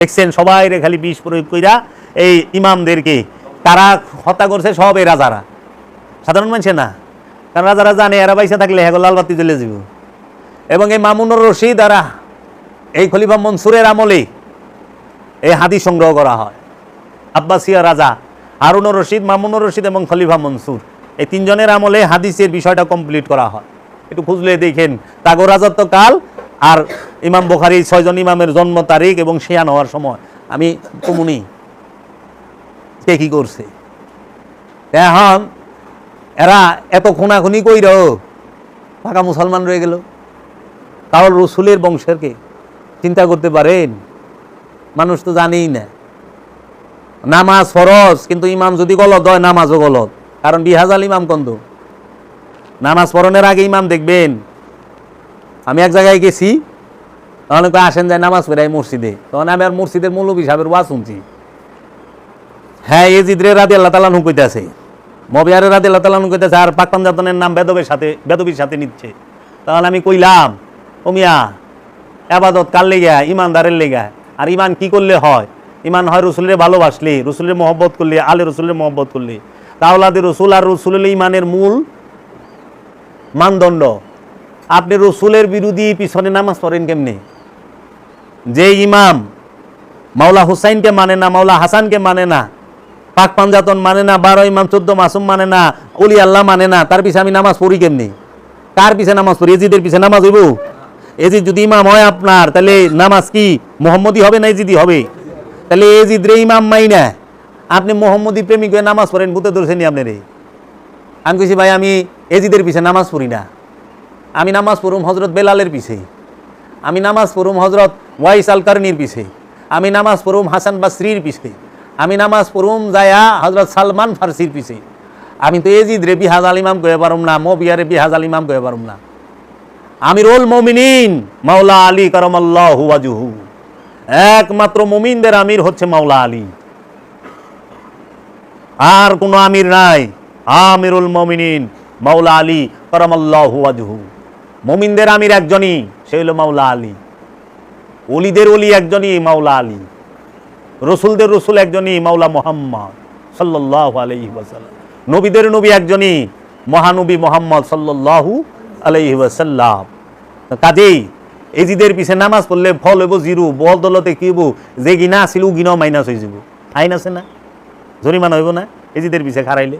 দেখছেন সবাই রে খালি বিষ প্রয়োগ কইরা এই ইমামদেরকে কারা হত্যা করছে, সব এই রাজারা, সাধারণ মানুষে না। কারণ রাজারা জানে এরা বাইসা থাকলে হ্যাঁ লাল বাতি জ্বলে যাব। এবং এই মামুনুর রশিদ দ্বারা এই খলিফা মনসুরের আমলে এই হাদিস সংগ্রহ করা হয়। আব্বাসিয়া রাজা হারুনুর রশিদ, মামুনুর রশিদ এবং খলিফা মনসুর এই তিনজনের আমলে হাদিসের বিষয়টা কমপ্লিট করা হয়। একটু খুঁজলে দেখেন তাগো রাজত্বকাল আর ইমাম বুখারী 6 জন ইমামের জন্ম তারিখ এবং শিয়ান হওয়ার সময় আমি কমুনি কে কি করছে। এখন এরা এত খুনাখুনি কইরও পাকা মুসলমান রয়ে গেল, তাও রসুলের বংশেরকে চিন্তা করতে পারেন? মানুষ তো জানেই না নামাজ ফরজ, কিন্তু ইমাম যদি গলত হয় নামাজও গলত। কারণ বিহাজাল ইমাম কন্দ নামাজ পড়নের আগে ইমাম দেখবেন। আমি এক জায়গায় গেছি, তখন আসেন যায় নামাজ পড়াই মসজিদে, তখন আমি আর মসজিদের মৌলভী সাহেবের ওয়াজ শুনছি। হ্যাঁ এজিদ রে রাদিয়াল্লাহু তাআলা আনহু কইতাছে, মুআবিয়া রে রাদিয়াল্লাহু তাআলা আনহু কইতাছে, আর পাক পাঞ্জাতনের নাম বেদবির সাথে নিচ্ছে। তখন আমি কইলাম, ও মিয়া ইবাদত কার লেগা? ইমানদারের লেগা। আর ইমান কি করলে হয়? ইমান হয় রসুলের ভালোবাসলে, রসুলের মহব্বত করলে, আলে রসুলের মহব্বত করলে। তাওলাদে রসুল আর রসুলের ইমানের মূল মানদণ্ড। আপনি রসুলের বিরোধী পিছনে নামাজ পড়েন কেমনে? যে ইমাম মাওলা হুসাইনকে মানে না, মাওলা হাসানকে মানে না, পাক পাঞ্জাতন মানে না, 12 ইমাম 14 মাসুম মানে না, ওলি আল্লাহ মানে না, তার পিছে আমি নামাজ পড়ি কেমনি? কার পিছে নামাজ পড়ি? এজিদের পিছে নামাজ হইব? এজিদ যদি ইমাম হয় আপনার, তাহলে নামাজ কি মোহাম্মদী হবে না এজিদি হবে? তাহলে এজিদ রে ইমাম মাই না, আপনি মোহাম্মদী প্রেমিক হয়ে নামাজ পড়েন, ভূতে ধরছেন আপনি রে। আমি কইছি ভাই আমি এজিদের পিছে নামাজ পড়ি না, আমি নামাজ পড়ুম হজরত বেলালের পিছে, আমি নামাজ পড়ুম হজরত ওয়াইস আল কারনির পিছে, আমি নামাজ পড়ুম হাসান বাসরির পিছে, আমি নামাজ পড়ুম যায়া হজরত সালমান ফার্সির পিছে। আমি তো এজিদ রে বিহাজাল ইমাম কয়ে পারুম না, মুআবিয়া রে বিহাজাল ইমাম কয়ে পারুম না। আমিরুল মুমিনিন মাওলা আলী কারামাল্লাহু ওয়াজহু, একমাত্র মুমিনদের আমির হচ্ছে মাওলা আলী, আর কোনো আমির নাই। আমিরুল মুমিনিন মাওলা আলী কারামাল্লাহু ওয়াজহু, মুমিনদের আমির একজনই, সে হলো মাওলা আলী। ওলিদের ওলি একজনই মাওলা আলী, রসুলদের রসুল একজনই মাওলা মুহাম্মদ সাল্লাল্লাহু আলাইহি ওয়াসাল্লাম, নবীদের নবী একজনই মহানবী মুহাম্মদ সাল্লাল্লাহু আলাইহি ওয়াসাল্লাম। কাজেই এজিদের পিছে নামাজ পড়লে ফল হইব জিরো, বল দলতে কি হইব, যে গিনা আসিল গিনাও মাইনাস হয়ে যাব। আইন আছে না, জরিমানা হইব না এজিদের পিছে খারাইলে?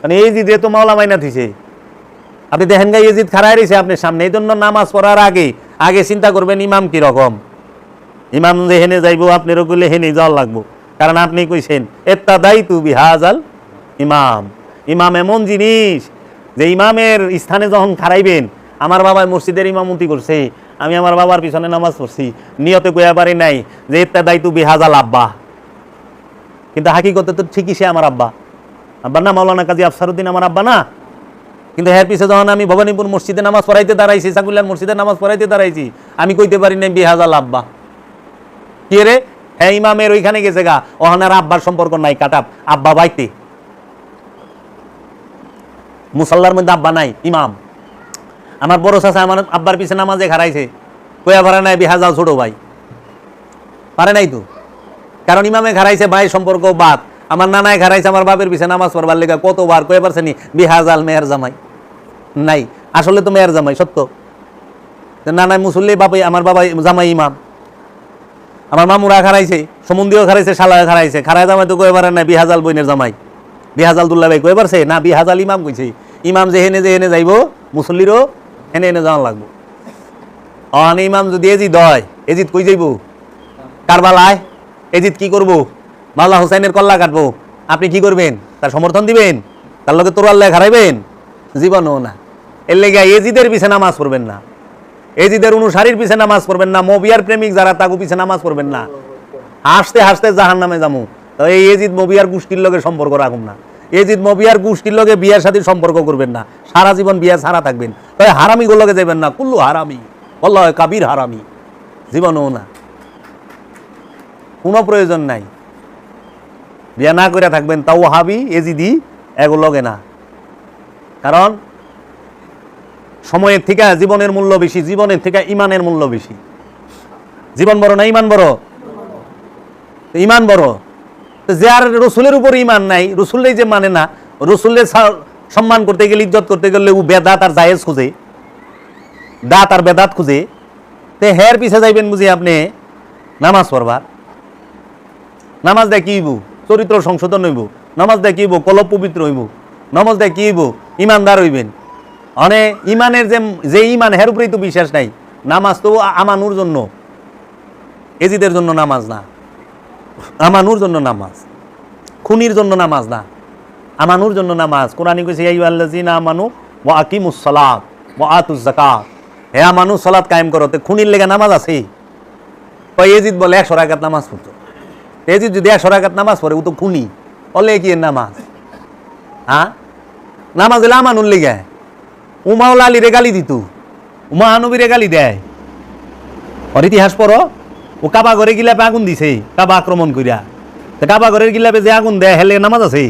মানে এজিদে তো মাওলা মাইনা থইছে, আপনি দেখেন গাই এজিদ খারাই রয়েছে আপনার সামনে। এই জন্য নামাজ পড়ার আগে চিন্তা করবেন ইমাম কি রকম। ইমাম যে হেনে যাইব আপনারও গেলে হেনে যাওয়ার লাগবো, কারণ আপনি কইছেন ইত্তাদাইতু বিহাজাল ইমাম। ইমাম এমন জিনিস যে ইমামের স্থানে যখন খারাইবেন, আমার বাবাই মসজিদের ইমামতি করছে, আমি আমার বাবার পিছনে নামাজ পড়ছি, নিয়তে কইয়া পারি নাই যে ইত্তাদাইতু বিহাজাল আব্বা, কিন্তু হাকিকতে তো ঠিকই সে আমার আব্বা। আব্বা না মাওলানা কাজী আফসারউদ্দিন আমার আব্বা না, কিন্তু এর পিছে যখন আমি ভবানীপুর মসজিদে নামাজ পড়াইতে দাঁড়াইছি, সাকুল্লার মসজিদে নামাজ পড়াইতে দাঁড়াইছি, আমি কইতে পারি নাই বিহাজাল আব্বা। কি রে? হ্যাঁ ইমামের ওইখানে গেছে গা, ওখানে আব্বার সম্পর্ক নাই, কাটাপ আব্বা বাইতে, মুসাল্লার মধ্যে আব্বা নাই। ইমাম আমার বড় চাচা আমার আব্বার পিছে নামাজে খারাইছে, কইয়া পারে নাই বিহাজাল ছোট ভাই, পারে নাই তো, কারণ ইমামে খারাইছে, ভাই সম্পর্ক বাদ। আমার নানায় খারাইছে আমার বাপের পিছে নামাজ পড়বার লেগে, কতবার কয়ে পারছে নি বিহাজাল মেয়ের জামাই নাই, আসলে তো মেয়ের জামাই সত্য। নানায় মুসল্লি, বাবাই আমার বাবা জামাই ইমাম। আমার মামুরা খারাইছে, সমুন্দিও খারাইছে, শালায় খারাইছে, খারাই জামাই তো কয়ে পারে না বিহাজাল বইনের জামাই, বিহাজাল দুল্লা ভাই কয়ে পারছে না, বিহাজাল ইমাম কইছে। ইমাম যে হেনে যাইব, মুসল্লিরও হেনে যাওয়া লাগবো। অন ইমাম যদি এজিদ হয়, এজিদ কই যাইব? কারবালায়। এজিদ কি করবো? মাওলা হুসাইনের কল্লা কাটবো। আপনি কি করবেন? তার সমর্থন দিবেন? তার লোকে তোর আল্লাহ খারাইবেন? জীবনও না। এর লেগে এজিদের পিছে নামাজ পড়বেন না, এজিদের অনুসারীর পিছে নামাজ পড়বেন না, মুআবিয়ার প্রেমিক যারা তাগু পিছে নামাজ পড়বেন না। হাসতে হাসতে জাহান্নামে যামু। তো এই এজিদ মুআবিয়ার গোষ্ঠীর লগে সম্পর্ক রাখুন না, এজিদ মুআবিয়ার গোষ্ঠীর লগে বিয়ার সাথে সম্পর্ক করবেন না, সারা জীবন বিয়া ছাড়া থাকবেন। তাই হারামি গুলোকে যাবেন না, কুল্লু হারামি, আল্লাহ কাবির হারামি, জীবনও না, কোনো প্রয়োজন নাই। বিয়া না করে থাকবেন, তাও হাবি এজিদি এগুলোকে না, কারণ সময়ের থেকে জীবনের মূল্য বেশি, জীবনের থেকে ইমানের মূল্য বেশি। জীবন বড় না ইমান বড়? ইমান বড়। তো যে আর রসুলের উপর ইমান নাই, রসুলেই যে মানে না, রসুলের সম্মান করতে গেলে, ইজ্জত করতে গেলে ও বেদাত আর জায়েজ খুঁজে, দাঁত আর বেদাত খুঁজে, তে হের পিছে যাইবেন বুঝি আপনি নামাজ পড়বার। নামাজ দেয় কি হইব? চরিত্র সংশোধন হইব। নামাজ দেয় কি হইব? কলব পবিত্র হইব। নামাজ দেয় কি হইব? ইমানদার হইবেন। মানে ইমানের যে ইমান হের উপরেই তো বিশ্বাস নাই। নামাজ তো আমানুর জন্য, এজিদের জন্য নামাজ না, আমানুর জন্য নামাজ, খুনির জন্য নামাজ না, আমানুর জন্য নামাজ। কোরআনে কইছে ইয়া আইয়ুহাল্লাযীনা আমানু ওয়া আকিমুস সালাত ওয়া আতুজ যাকাত, হে আমানু সালাত কায়েম করো। তে খুনির লেগে নামাজ আছে? কই এজিদ বলে 100 রাকাত নামাজ পড়তো। এজিদ যদি 100 রাকাত নামাজ পড়ে ও তো খুনি, বলে কি এর নামাজ? হ্যাঁ, নামাজ হলে আমানুর লেগে। ও মাওলা আলীরে গালি দিত, ও মহানবীরে গালি দেয়। ওর ইতিহাস পড়ো, ও কাবা ঘরে গিলাপে আগুন দিছে, কাবা আক্রমণ করিয়া। কাবা ঘরের গিলাপে যে আগুন দেয় হেলে নামাজ আছে?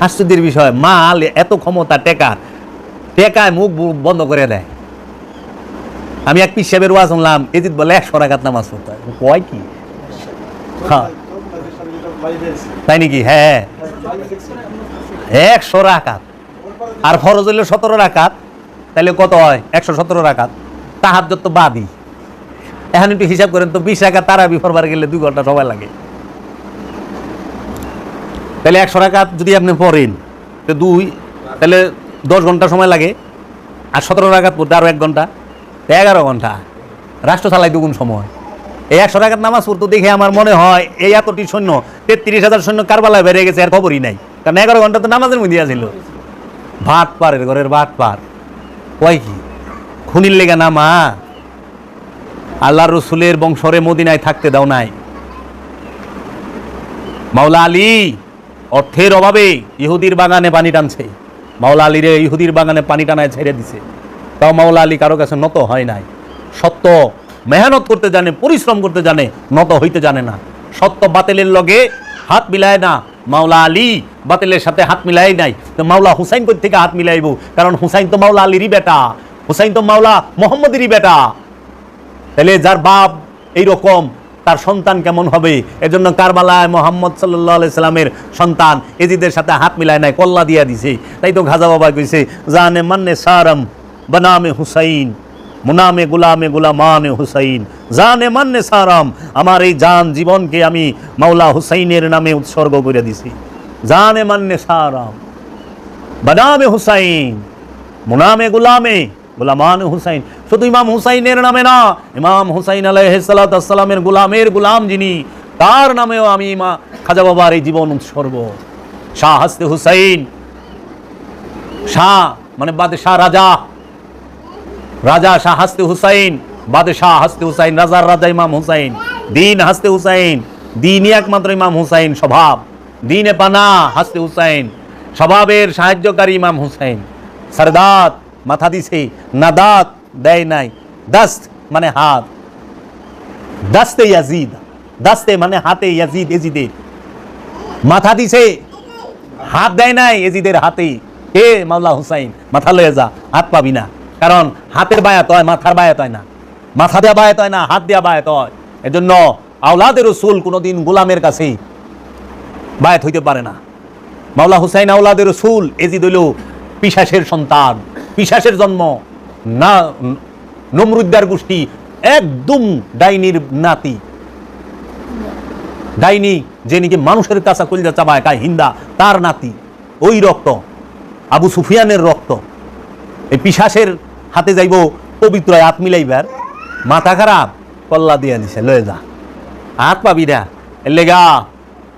আশ্চর্যের বিষয়, মাল এত ক্ষমতা টেকায় মুখ বন্ধ করে দেয়। আমি এক পীর সাহেবের ওয়াজ শুনলাম, এজিদ বলে 100 রাকাত নামাজ পড়তে হয়। কয় কি? হ্যাঁ তাই নাকি? হ্যাঁ 100 রাকাত, আর ফরজ হইল 17 রাকাত, তাহলে কত হয়? 117 রাকাত। তাহাজ্জুদ তো বাদই। এখন একটু হিসাব করেন তো, 20 রাকাত তারাবি পড়বার গেলে 2 ঘন্টা সময় লাগে। তাহলে 100 রাকাত যদি আপনি পড়েন তো তাহলে 10 ঘন্টা সময় লাগে, আর 17 রাকাত পড়তে আরো 1 ঘন্টা, 11 ঘন্টা। রাষ্ট্র চালাই দুগুণ সময়। এই 100 রাকাত নামাজ পড়তে দেখে আমার মনে হয় এই এতটি সৈন্য, 33,000 সৈন্য কারবালায় বেরিয়ে গেছে, আর খবরই নাই। কারণ 11 ঘন্টা তো নামাজের মধ্যে আছিল। ভাত পারের ঘরের ভাত পার, কয় কি? খুনির লেগে নামা। আল্লাহ রসুলের বংশরে মদিনায় থাকতে দাও নাই। মাওলা আলী অর্থের অভাবে ইহুদির বাগানে পানি টানছে, মাওলা আলীরে ইহুদির বাগানে পানি টানায় ছেড়ে দিছে। তাও মাওলা আলী কারো কাছে নত হয় নাই। সত্য মেহনত করতে জানে, পরিশ্রম করতে জানে, নত হইতে জানে না। সত্য বাতিলের লগে হাত মিলায় না। মাওলা আলী বাতিলের সাথে হাত মিলাই নাই, তো মাওলা হুসাইন কই থেকে হাত মিলাইব? কারণ হুসাইন তো মাওলা আলীরই বেটা, হুসাইন তো মাওলা মোহাম্মদেরই বেটা। তাহলে যার বাপ এইরকম, তার সন্তান কেমন হবে? এজন্য কারবালায় মোহাম্মদ সাল্লাল্লাহু আলাইহি সাল্লামের সন্তান এজিদের সাথে হাত মিলায় নাই, কল্লা দিয়া দিছে। তাই তো খাজা বাবা কইছে, জানে মান্নে সারম বনামে হুসাইন, মুনামে গুলামে গুলামানে হুসাইন, জানে মান্নে সারম, আমার এই জান জীবনকে আমি মাওলা হুসাইনের নামে উৎসর্গ করে দিছি। জানে মান্নে সারম বনামে হুসাইন, মুনামে গুলামে গুলামান হুসাইন। শুধু ইমাম হুসাইনের নামে না, ইমাম হুসাইন আলাইহিস সালাতু ওয়াস সালামের গোলামের গোলাম যিনি, তার নামেও আমি খাজা বাবার এই জীবন উৎসর্গ। শাহ হাসতে হুসাইন, শাহ মানে বাদশাহ, রাজা, রাজা শাহ হাসতে হুসাইন, বাদশাহ হাসতে হুসাইন, রাজার রাজা ইমাম হুসাইন, দিন হাসতে হুসাইন, দিনই একমাত্র ইমাম হুসাইন, স্বভাব দিনে পানা হাসতে হুসাইন, স্বভাবের সাহায্যকারী ইমাম হুসাইন। সরদাত মাথা দিছে, নাদাত দেয় নাই, দাস্ত মানে হাত, দাস্তে ইয়াজিদ, দাস্তে মানে হাতে, ইয়াজিদ এজিদের মাথা দিছে, হাত দেয় নাই এজিদের হাতে। কে? মাওলা হুসাইন। মাথা লয়ে যা, হাত পাবি না। কারণ হাতের বায়াত হয়, মাথার বায়াত হয় না। মাথা দেওয়া বায়াত হয় না, হাত দেওয়া বায়াত হয়। এজন্য আওলাদের রসুল কোনোদিন গোলামের কাছে বায়াত হইতে পারে না। মাওলা হুসাইন আওলাদের রসুল, এজিদ হইল পিশাচের সন্তান, পিশাচের জন্ম, না নমরুদ্দার গোষ্ঠী, একদম ডাইনির নাতি। ডাইনি যে নাকি মানুষের কাছে কলিজা চাবায় খায়, হিন্দা, তার নাতি। ওই রক্ত আবু সুফিয়ানের রক্ত। এই পিশাচের হাতে যাইব পবিত্র হাত মিলাইবার, মাথা খারাপ, কল্লা দিয়া দিছে, লয়ে যা, হাত পাবি না। এর লেগা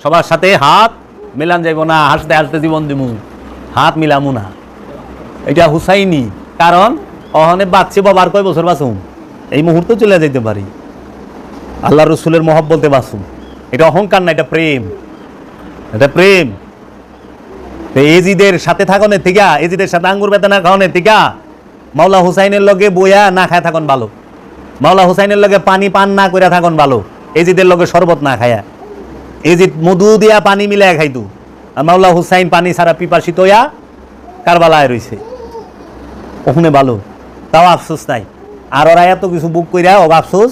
সবার সাথে হাত মিলান যাইব না, হাসতে হাসতে জীবন দিমু, হাত মিলামু না। এটা হুসাইনি। কারণ অহনে বাচ্চে বাবার কয় বছর বাঁচুম, এই মুহূর্তে চলে যাইতে পারি, আল্লাহ রসুলের মহব্বতে বাঁচুম। এটা অহংকার না, এটা প্রেম, এটা প্রেম। এজিদের সাথে থাকনের থেকে, এজিদের সাথে আঙ্গুর বেদানা খাওয়ানোর থেকে মাওলা হুসাইনের লগে বইয়া না খায় থাকুন ভালো। মাওলা হুসাইনের লগে পানি পান না করে থাকুন ভালো, এজিদের লগে শরবত না খায়া। এজিদ মধু দিয়া পানি মিলাইয়া খাইতো, আর মাওলা হুসাইন পানি ছাড়া পিপাসিত হইয়া কারবালায় রইছে, ওখানে ভালো। তাও আফসোস নাই। আর ওরা এত কিছু বুক কইরা ও আফসোস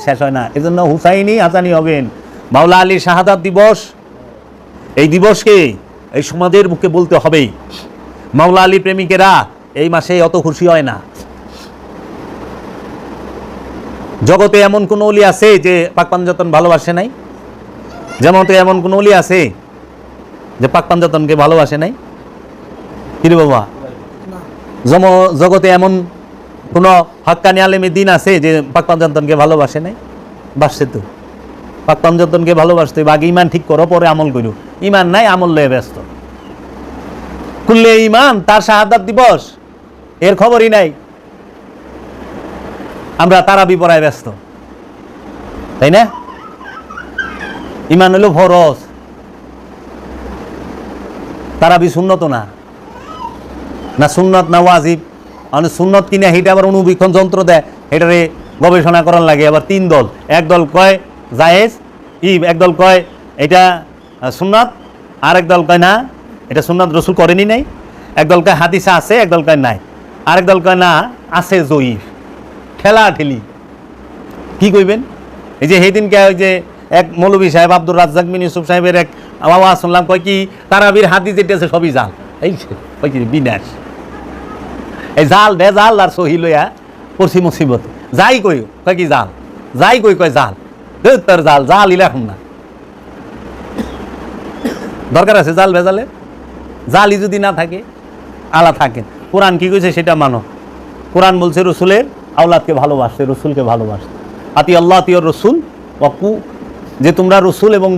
শেষ হয় না। এজন্য হুসাইনি হাসানি হবেন, মাওলা আলীর শাহাদাত দিবস, এই দিবসকে এই সমাজের মুখে বলতে হবে। মাওলা আলী প্রেমিকেরা এই মাসে অত খুশি হয় না। জগতে এমন কোন ওলি আছে যে পাক পাঞ্জাতন ভালোবাসে নাই? জগতে এমন কোন ওলি আছে যে পাক পাঞ্জাতনকে ভালোবাসে নাই? কিরে বাবা, জগতে এমন কোন হক্কানি আলেমে দিন আছে যে পাক পাঞ্জাতনকে ভালোবাসে নাই? বাসছে তো। পাক পাঞ্জাতনকে ভালোবাসতে আগে ইমান ঠিক করো, পরে আমল করো। ইমান নাই, আমল লয়ে ব্যস্ত। কুল্লে ইমান তার শাহাদাত দিবস এর খবরই নাই। আমরা তারাবি পড়ায় ব্যস্ত, তাই না? ইমান হলো ফরজ, তারাবি সুন্নত না, না সুন্নত না ওয়াজিব। সুন্নত কিনা হেটা আবার অনুবীক্ষণ যন্ত্র দেয়, এটারে গবেষণা করার লাগে। আবার তিন দল, এক দল কয় জায়েজ, এক দল কয় এটা সুন্নত, আর এক দল কয় না এটা সুন্নত, রসুল করেনি নাই। এক দল কয় হাদিসে আছে, এক দল কয় নাই, আরেক দল কয় না আছে জয়ীফ। ঠেলা ঠেলি কি কইবেন? এই যে সেইদিনকে ওই যে এক মৌলভী সাহেব আব্দুর রাজ্জাক বিন ইউসুফ সাহেবের এক আওয়াজ শুনলাম, কয় কি তারাবির হাদিস যেটা আছে সবই জাল। এই কয় কি বিনাশ, এই জাল বেজাল আর সহি লইয়া পড়ছি মুসিবত। যাই কই কয় কি জাল, যাই কই কয় জাল, তার জাল জাল ইলাম না। দরকার আছে জাল বেজালে? জালই যদি না থাকে, আলা থাকেন। কোরআন কি কইছে সেটা মানো। কোরআন বলছে রসুলের আওলাদকে ভালোবাসতে, রসুলকে ভালোবাসতে। আতি আল্লাহ আতিয়র রসুল ওয়াকু, যে তোমরা রসুল এবং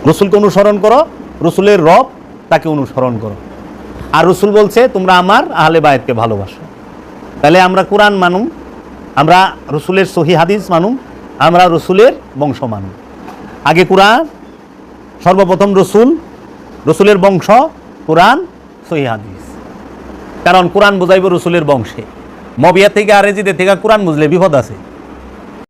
রসুলকে অনুসরণ করো, রসুলের রব তাকে অনুসরণ করো। আর রসুল বলছে তোমরা আমার আহলে বায়তকে ভালোবাসো। তাহলে আমরা কোরআন মানুম, আমরা রসুলের সহি হাদিস মানুম, আমরা রসুলের বংশ মানুম। আগে কোরআন, সর্বপ্রথম রসুলের বংশ, কোরআন, সহি হাদিস। কারণ কোরআন বুঝাইব রসুলের বংশে। মবিয়া থেকে আর এজিদের থেকে কোরআন বুঝলে বিপদ আছে।